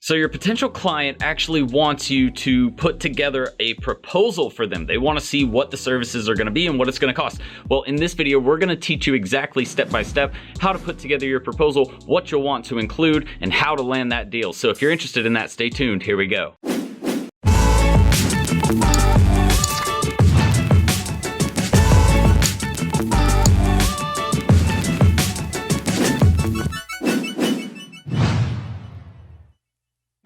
So your potential client actually wants you to put together a proposal for them. They want to see what the services are going to be and what it's going to cost. Well, in this video, we're going to teach you exactly step by step how to put together your proposal, what you'll want to include, and how to land that deal. So if you're interested in that, stay tuned. Here we go.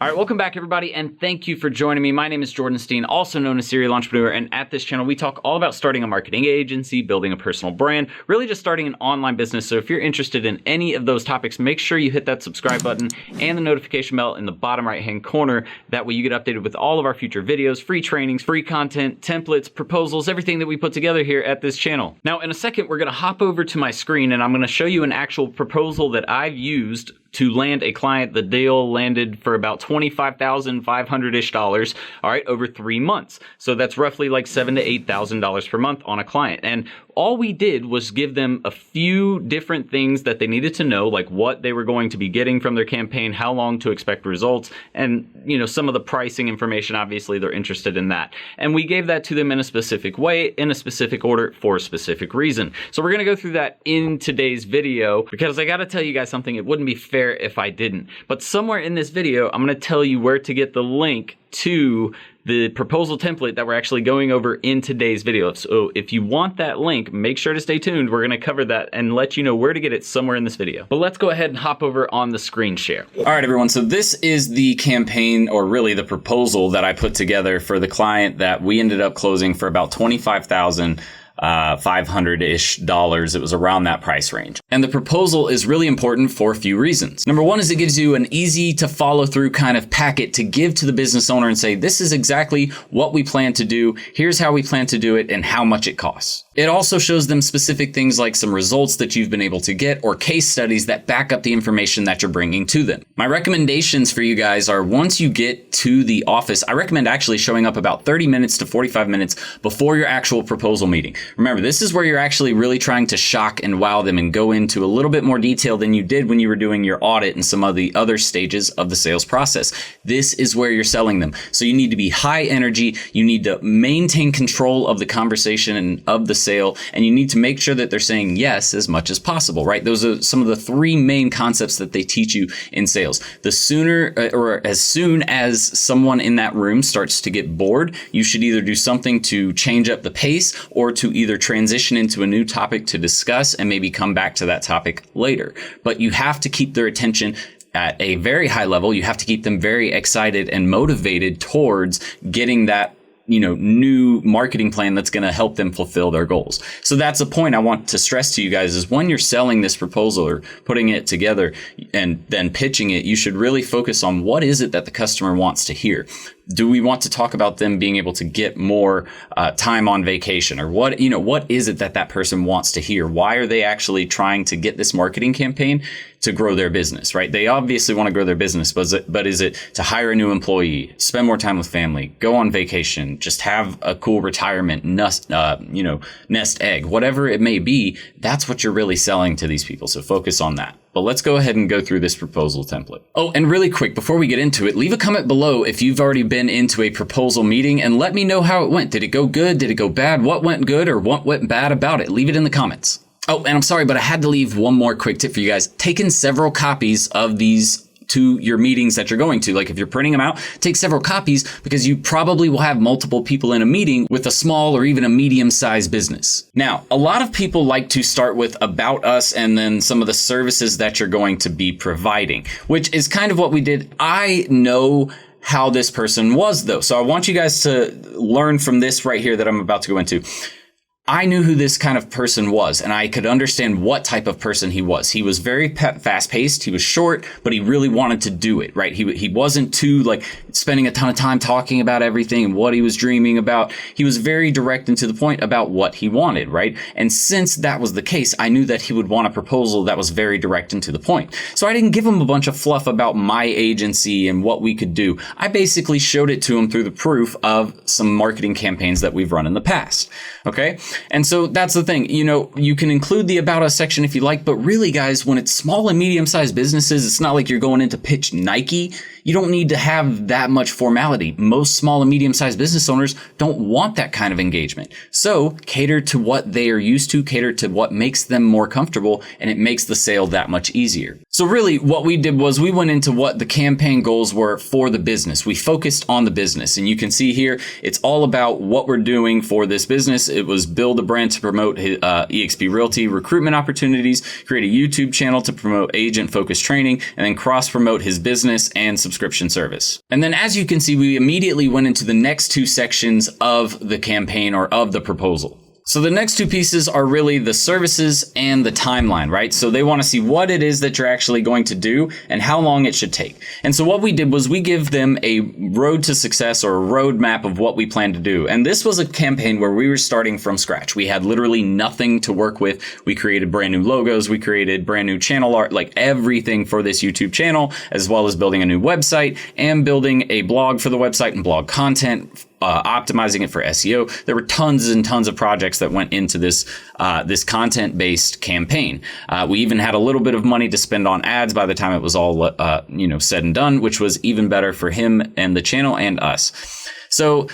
All right, welcome back everybody, and thank you for joining me. My name is Jordan Steen, also known as Serial Entrepreneur, and at this channel, we talk all about starting a marketing agency, building a personal brand, really just starting an online business. So if you're interested in any of those topics, make sure you hit that subscribe button and the notification bell in the bottom right-hand corner. That way you get updated with all of our future videos, free trainings, free content, templates, proposals, everything that we put together here at this channel. Now, in a second, we're gonna hop over to my screen and I'm gonna show you an actual proposal that I've used to land a client. The deal landed for about $25,500-ish, all right, over 3 months. So that's roughly like $7,000 to $8,000 per month on a client. And all we did was give them a few different things that they needed to know, like what they were going to be getting from their campaign, how long to expect results, and some of the pricing information. Obviously, they're interested in that. And we gave that to them in a specific way, in a specific order, for a specific reason. So we're gonna go through that in today's video, because I gotta tell you guys something, it wouldn't be fair if I didn't. But somewhere in this video, I'm gonna tell you where to get the link to the proposal template that we're actually going over in today's video. So if you want that link, make sure to stay tuned. We're gonna cover that and let you know where to get it somewhere in this video. But let's go ahead and hop over on the screen share. All right, everyone, so this is the campaign, or really the proposal that I put together for the client that we ended up closing for about $25,500-ish. It was around that price range. And the proposal is really important for a few reasons. Number one is it gives you an easy to follow through kind of packet to give to the business owner and say, this is exactly what we plan to do. Here's how we plan to do it and how much it costs. It also shows them specific things like some results that you've been able to get or case studies that back up the information that you're bringing to them. My recommendations for you guys are, once you get to the office, I recommend actually showing up about 30 minutes to 45 minutes before your actual proposal meeting. Remember, this is where you're actually really trying to shock and wow them and go into a little bit more detail than you did when you were doing your audit and some of the other stages of the sales process. This is where you're selling them. So you need to be high energy. You need to maintain control of the conversation and of the sale, and you need to make sure that they're saying yes as much as possible, right? Those are some of the three main concepts that they teach you in sales. The sooner or as soon as someone in that room starts to get bored, you should either do something to change up the pace or to either transition into a new topic to discuss and maybe come back to that topic later. But you have to keep their attention at a very high level. You have to keep them very excited and motivated towards getting that new marketing plan that's going to help them fulfill their goals. So that's a point I want to stress to you guys, is when you're selling this proposal or putting it together and then pitching it, you should really focus on what is it that the customer wants to hear. Do we want to talk about them being able to get more time on vacation, or what is it that that person wants to hear? Why are they actually trying to get this marketing campaign to grow their business, right? They obviously want to grow their business, but is it to hire a new employee, spend more time with family, go on vacation, just have a cool retirement nest egg, whatever it may be? That's what you're really selling to these people. So focus on that. But let's go ahead and go through this proposal template. Oh, and really quick, before we get into it, leave a comment below if you've already been into a proposal meeting and let me know how it went. Did it go good? Did it go bad? What went good or what went bad about it? Leave it in the comments. Oh, and I'm sorry, but I had to leave one more quick tip for you guys. Take in several copies of these to your meetings that you're going to. Like if you're printing them out, take several copies, because you probably will have multiple people in a meeting with a small or even a medium-sized business. Now, a lot of people like to start with about us and then some of the services that you're going to be providing, which is kind of what we did. I know how this person was though. So I want you guys to learn from this right here that I'm about to go into. I knew who this kind of person was, and I could understand what type of person he was. He was very fast-paced. He was short, but he really wanted to do it, right? He wasn't too like spending a ton of time talking about everything and what he was dreaming about. He was very direct and to the point about what he wanted, right? And since that was the case, I knew that he would want a proposal that was very direct and to the point. So I didn't give him a bunch of fluff about my agency and what we could do. I basically showed it to him through the proof of some marketing campaigns that we've run in the past, okay? And so that's the thing, you can include the About Us section if you like, but really guys, when it's small and medium-sized businesses, it's not like you're going in to pitch Nike. You don't need to have that much formality. Most small and medium-sized business owners don't want that kind of engagement. So cater to what they are used to, cater to what makes them more comfortable, and it makes the sale that much easier. So really what we did was we went into what the campaign goals were for the business. We focused on the business, and you can see here, it's all about what we're doing for this business. It was build a brand to promote eXp Realty recruitment opportunities, create a YouTube channel to promote agent-focused training, and then cross-promote his business and subscription service. And then as you can see, we immediately went into the next two sections of the campaign or of the proposal. So the next two pieces are really the services and the timeline, right? So they want to see what it is that you're actually going to do and how long it should take. And so what we did was we give them a road to success or a roadmap of what we plan to do. And this was a campaign where we were starting from scratch. We had literally nothing to work with. We created brand new logos. We created brand new channel art, like everything for this YouTube channel, as well as building a new website and building a blog for the website and blog content, optimizing it for SEO. There were tons and tons of projects that went into this content-based campaign. We even had a little bit of money to spend on ads by the time it was all said and done, which was even better for him and the channel and us. So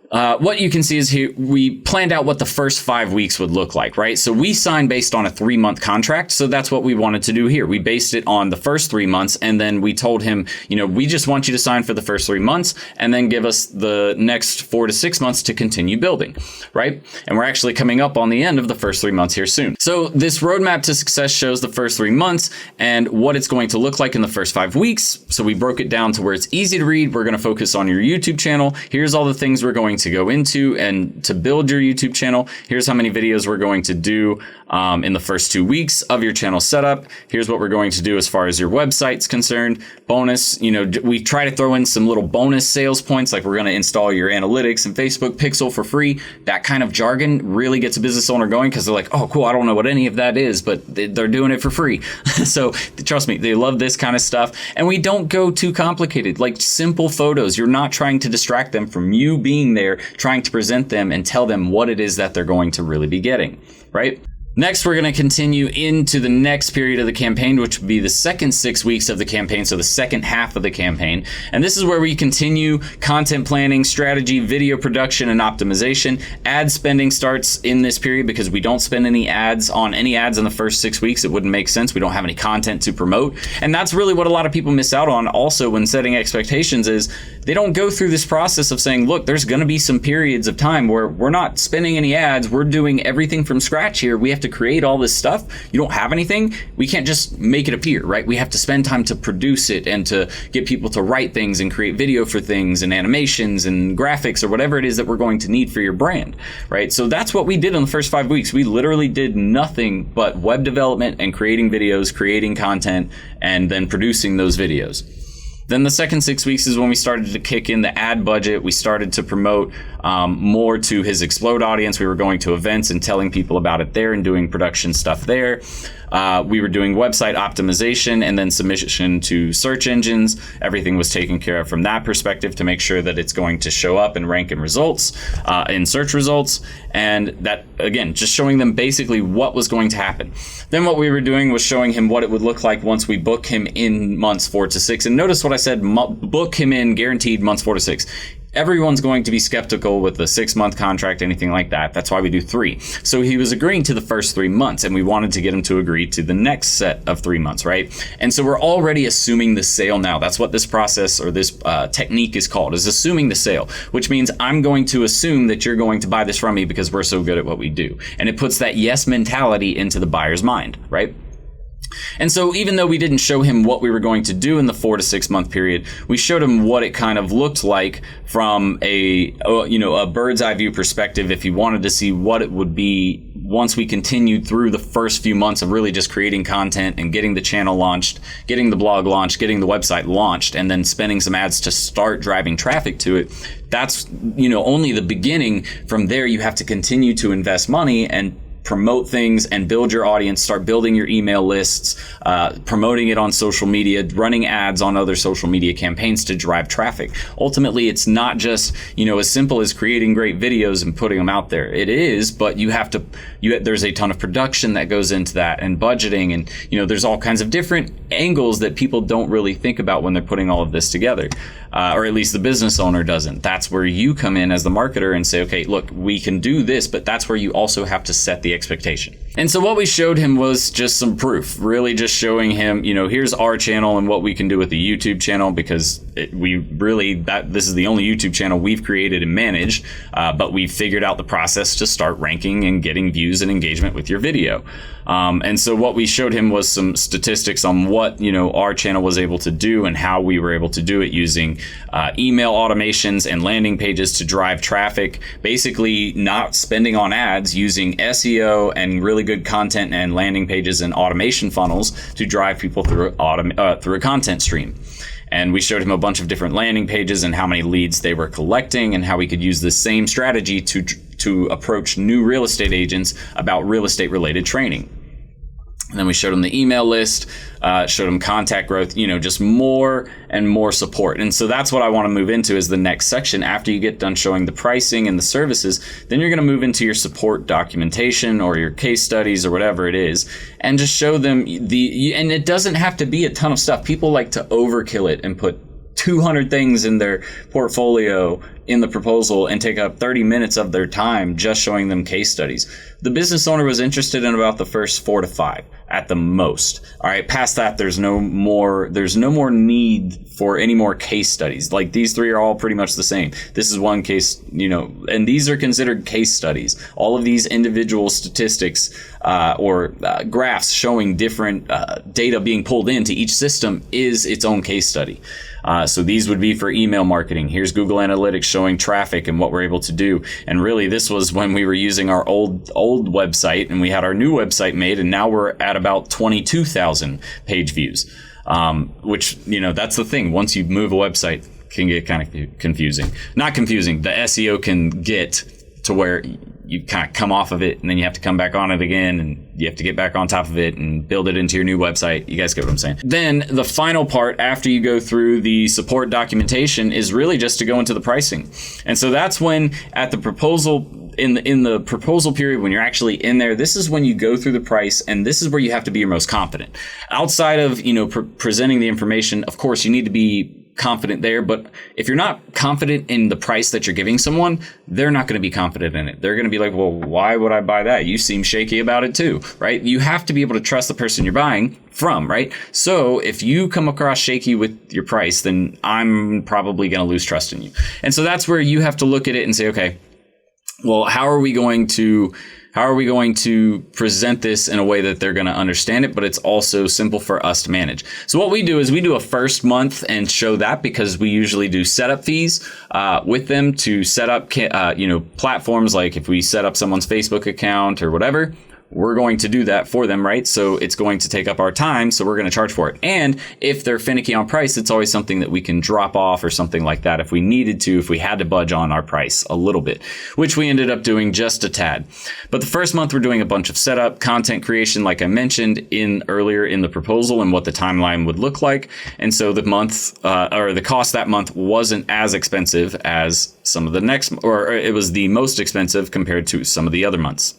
what you can see is here, we planned out what the first 5 weeks would look like, right? So we signed based on a 3-month contract. So that's what we wanted to do here. We based it on the first 3 months. And then we told him, we just want you to sign for the first 3 months and then give us the next 4 to 6 months to continue building, right? And we're actually coming up on the end of the first 3 months here soon. So this roadmap to success shows the first 3 months and what it's going to look like in the first 5 weeks. So we broke it down to where it's easy to read. We're going to focus on your YouTube channel. Here's all the things we're going to go into and to build your YouTube channel. Here's how many videos we're going to do in the first 2 weeks of your channel setup. Here's what we're going to do as far as your website's concerned. Bonus, we try to throw in some little bonus sales points, like we're going to install your analytics and Facebook pixel for free. That kind of jargon really gets a business owner going because they're like, oh, cool, I don't know what any of that is, but they're doing it for free. So trust me, they love this kind of stuff. And we don't go too complicated, like simple photos. You're not trying to distract them from you being there, trying to present them and tell them what it is that they're going to really be getting, right? Next, we're going to continue into the next period of the campaign, which would be the second 6 weeks of the campaign, so the second half of the campaign. And this is where we continue content planning, strategy, video production, and optimization. Ad spending starts in this period because we don't spend any ads in the first 6 weeks. It wouldn't make sense. We don't have any content to promote. And that's really what a lot of people miss out on also when setting expectations is they don't go through this process of saying, look, there's going to be some periods of time where we're not spending any ads. We're doing everything from scratch here. We have to create all this stuff. You don't have anything. We can't just make it appear, right? We have to spend time to produce it and to get people to write things and create video for things and animations and graphics or whatever it is that we're going to need for your brand, right? So that's what we did in the first 5 weeks. We literally did nothing but web development and creating videos, creating content, and then producing those videos. Then the second 6 weeks is when we started to kick in the ad budget. We started to promote more to his Explode audience. We were going to events and telling people about it there and doing production stuff there. We were doing website optimization and then submission to search engines. Everything was taken care of from that perspective to make sure that it's going to show up and rank in results, in search results. And that, again, just showing them basically what was going to happen. Then what we were doing was showing him what it would look like once we book him in months 4 to 6. And notice what I said, book him in guaranteed months 4 to 6. Everyone's going to be skeptical with a 6-month contract, anything like that. That's why we do 3. So he was agreeing to the first 3 months, and we wanted to get him to agree to the next set of 3 months, right? And so we're already assuming the sale now. That's what this process or this technique is called, is assuming the sale, which means I'm going to assume that you're going to buy this from me because we're so good at what we do. And it puts that yes mentality into the buyer's mind, right? And so even though we didn't show him what we were going to do in the 4 to 6 month period, we showed him what it kind of looked like from a bird's eye view perspective if he wanted to see what it would be once we continued through the first few months of really just creating content and getting the channel launched, getting the blog launched, getting the website launched, and then spending some ads to start driving traffic to it. That's, only the beginning. From there, you have to continue to invest money and promote things and build your audience, start building your email lists, promoting it on social media, running ads on other social media campaigns to drive traffic. Ultimately, it's not just, as simple as creating great videos and putting them out there. It is, but there's a ton of production that goes into that, and budgeting, and, there's all kinds of different angles that people don't really think about when they're putting all of this together. Or at least the business owner doesn't. That's where you come in as the marketer and say, okay, look, we can do this, but that's where you also have to set the expectation. And so what we showed him was just some proof, really just showing him, here's our channel and what we can do with the YouTube channel, because this is the only YouTube channel we've created and managed, but we've figured out the process to start ranking and getting views and engagement with your video. And so what we showed him was some statistics on what, our channel was able to do and how we were able to do it using email automations and landing pages to drive traffic, basically not spending on ads, using SEO and really good content and landing pages and automation funnels to drive people through a content stream. And we showed him a bunch of different landing pages and how many leads they were collecting, and how we could use the same strategy to approach new real estate agents about real estate related training. And then we showed them the email list, showed them contact growth, just more and more support. And so that's what I want to move into as the next section. After you get done showing the pricing and the services, then you're going to move into your support documentation or your case studies or whatever it is, and just show them and it doesn't have to be a ton of stuff. People like to overkill it and put 200 things in their portfolio in the proposal and take up 30 minutes of their time just showing them case studies. The business owner was interested in about the first 4 to 5 at the most. All right, past that, there's no more need for any more case studies. Like, these 3 are all pretty much the same. This is one case, and these are considered case studies. All of these individual statistics or graphs showing different data being pulled into each system is its own case study. So these would be for email marketing. Here's Google Analytics showing traffic and what we're able to do. And really, this was when we were using our old website, and we had our new website made, and now we're at about 22,000 page views. Which, that's the thing. Once you move a website, it can get kind of confusing. Not confusing. The SEO can get to where you kind of come off of it, and then you have to come back on it again, and you have to get back on top of it and build it into your new website. You guys get what I'm saying? Then the final part after you go through the support documentation is really just to go into the pricing. And so that's when at the proposal, in the proposal period, when you're actually in there, this is when you go through the price, and this is where you have to be your most confident. Outside of, presenting the information, of course, you need to be confident there, but if you're not confident in the price that you're giving someone, they're not going to be confident in it. They're going to be like, well, why would I buy that? You seem shaky about it too, right? You have to be able to trust the person you're buying from, right? So if you come across shaky with your price, then I'm probably going to lose trust in you. And so that's where you have to look at it and say, okay, well, how are we going to present this in a way that they're going to understand it, but it's also simple for us to manage? So what we do is we do a first month and show that, because we usually do setup fees with them to set up, platforms. Like if we set up someone's Facebook account or whatever, we're going to do that for them, right? So it's going to take up our time, so we're going to charge for it. And if they're finicky on price, it's always something that we can drop off or something like that if we needed to, if we had to budge on our price a little bit, which we ended up doing just a tad. But the first month, we're doing a bunch of setup, content creation, like I mentioned earlier in the proposal, and what the timeline would look like. And so the cost that month wasn't as expensive as some of the next, or it was the most expensive compared to some of the other months.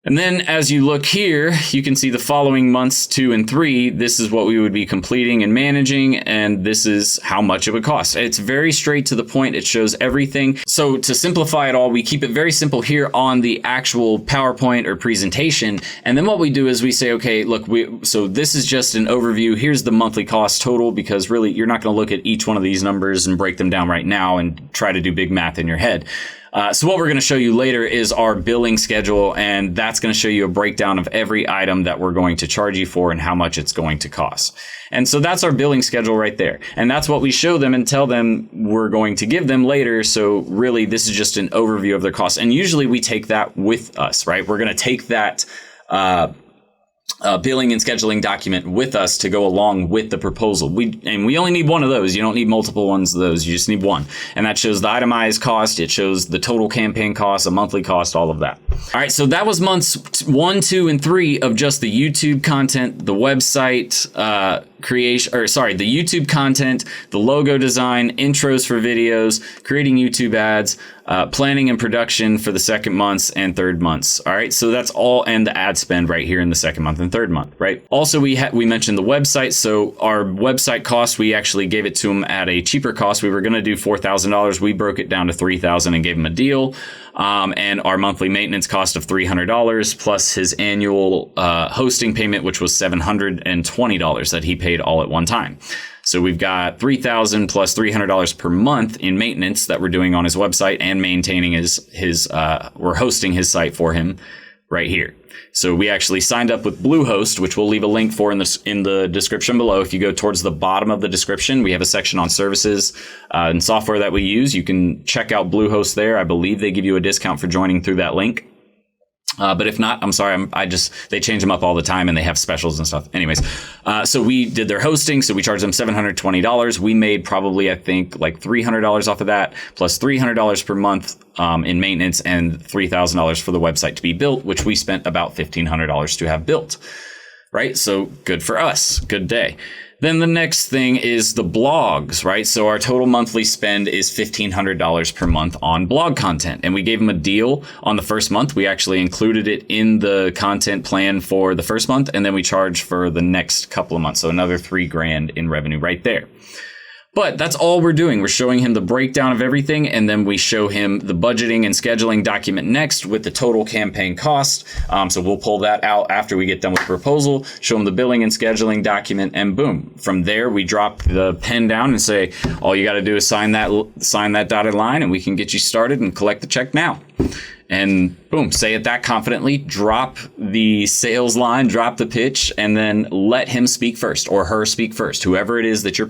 And then as you look here, you can see the following months 2 and 3, this is what we would be completing and managing, and this is how much it would cost. It's very straight to the point. It shows everything. So to simplify it all, we keep it very simple here on the actual PowerPoint or presentation. And then what we do is we say, okay, look, so this is just an overview. Here's the monthly cost total, because really you're not going to look at each one of these numbers and break them down right now and try to do big math in your head. So what we're going to show you later is our billing schedule, and that's going to show you a breakdown of every item that we're going to charge you for and how much it's going to cost. And so that's our billing schedule right there. And that's what we show them and tell them we're going to give them later. So really, this is just an overview of their costs. And usually we take that with us, right? We're going to take that billing and scheduling document with us to go along with the proposal. We only need one of those. You don't need multiple ones of those. You just need one. And that shows the itemized cost. It shows the total campaign cost, a monthly cost, all of that. All right. So that was months 1, 2, and 3 of just the YouTube content, the website creation, the YouTube content, the logo design, intros for videos, creating YouTube ads, planning and production for the second months and third months. All right. So that's all, and the ad spend right here in the second month and third month, right? Also, we mentioned the website. So our website cost, we actually gave it to him at a cheaper cost. We were going to do $4,000. We broke it down to $3,000 and gave him a deal. And our monthly maintenance cost of $300 plus his annual hosting payment, which was $720 that he paid all at one time. So we've got $3,000 plus $300 per month in maintenance that we're doing on his website and maintaining we're hosting his site for him right here. So we actually signed up with Bluehost, which we'll leave a link for in the description below. If you go towards the bottom of the description, we have a section on services and software that we use. You can check out Bluehost there. I believe they give you a discount for joining through that link. But if not, I'm sorry. They change them up all the time and they have specials and stuff. Anyways, so we did their hosting. So we charged them $720. We made probably, I think, like $300 off of that, plus $300 per month in maintenance and $3,000 for the website to be built, which we spent about $1,500 to have built. Right? So good for us. Good day. Then the next thing is the blogs, right? So our total monthly spend is $1,500 per month on blog content. And we gave him a deal on the first month. We actually included it in the content plan for the first month. And then we charge for the next couple of months. So another $3,000 in revenue right there. But that's all we're doing. We're showing him the breakdown of everything, and then we show him the budgeting and scheduling document next with the total campaign cost. So we'll pull that out after we get done with the proposal, show him the billing and scheduling document, and boom. From there, we drop the pen down and say, all you got to do is sign that dotted line, and we can get you started and collect the check now. And boom, say it that confidently, drop the sales line, drop the pitch, and then let him speak first or her speak first. Whoever it is that you're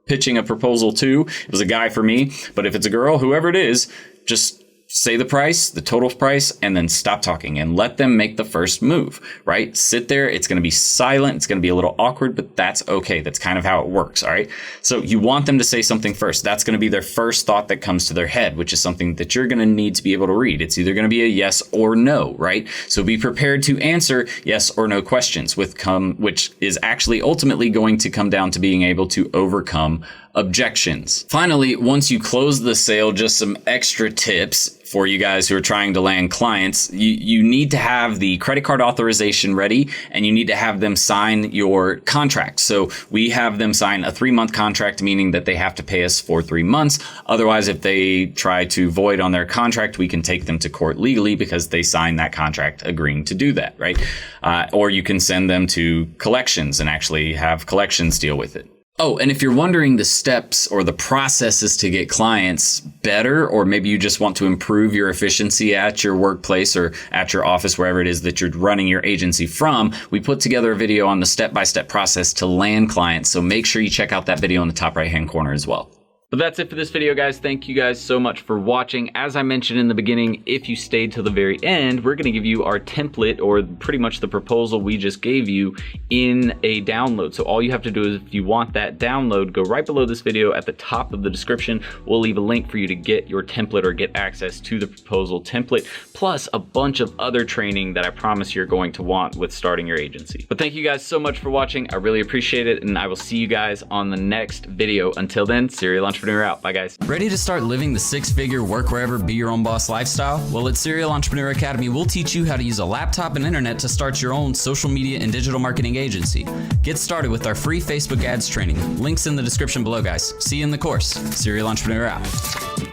pitching a proposal to. It was a guy for me, but if it's a girl, whoever it is, just say the price, the total price, and then stop talking and let them make the first move, right? Sit there. It's going to be silent. It's going to be a little awkward, but that's okay. That's kind of how it works. All right. So you want them to say something first. That's going to be their first thought that comes to their head, which is something that you're going to need to be able to read. It's either going to be a yes or no, right? So be prepared to answer yes or no questions which is actually ultimately going to come down to being able to overcome objections. Finally, once you close the sale, just some extra tips for you guys who are trying to land clients. You need to have the credit card authorization ready, and you need to have them sign your contract. So we have them sign a 3-month contract, meaning that they have to pay us for 3 months. Otherwise, if they try to void on their contract, we can take them to court legally because they signed that contract agreeing to do that, right? Or you can send them to collections and actually have collections deal with it. Oh, and if you're wondering the steps or the processes to get clients better, or maybe you just want to improve your efficiency at your workplace or at your office, wherever it is that you're running your agency from, we put together a video on the step-by-step process to land clients. So make sure you check out that video in the top right-hand corner as well. But that's it for this video, guys. Thank you guys so much for watching. As I mentioned in the beginning, if you stayed till the very end, we're going to give you our template, or pretty much the proposal we just gave you, in a download. So all you have to do is, if you want that download, go right below this video at the top of the description. We'll leave a link for you to get your template or get access to the proposal template, plus a bunch of other training that I promise you're going to want with starting your agency. But thank you guys so much for watching. I really appreciate it, and I will see you guys on the next video. Until then, Serial Entrepreneur out. Bye, guys. Ready to start living the 6-figure work wherever, be your own boss lifestyle? Well, at Serial Entrepreneur Academy, we'll teach you how to use a laptop and internet to start your own social media and digital marketing agency. Get started with our free Facebook ads training. Links in the description below, guys. See you in the course. Serial Entrepreneur out.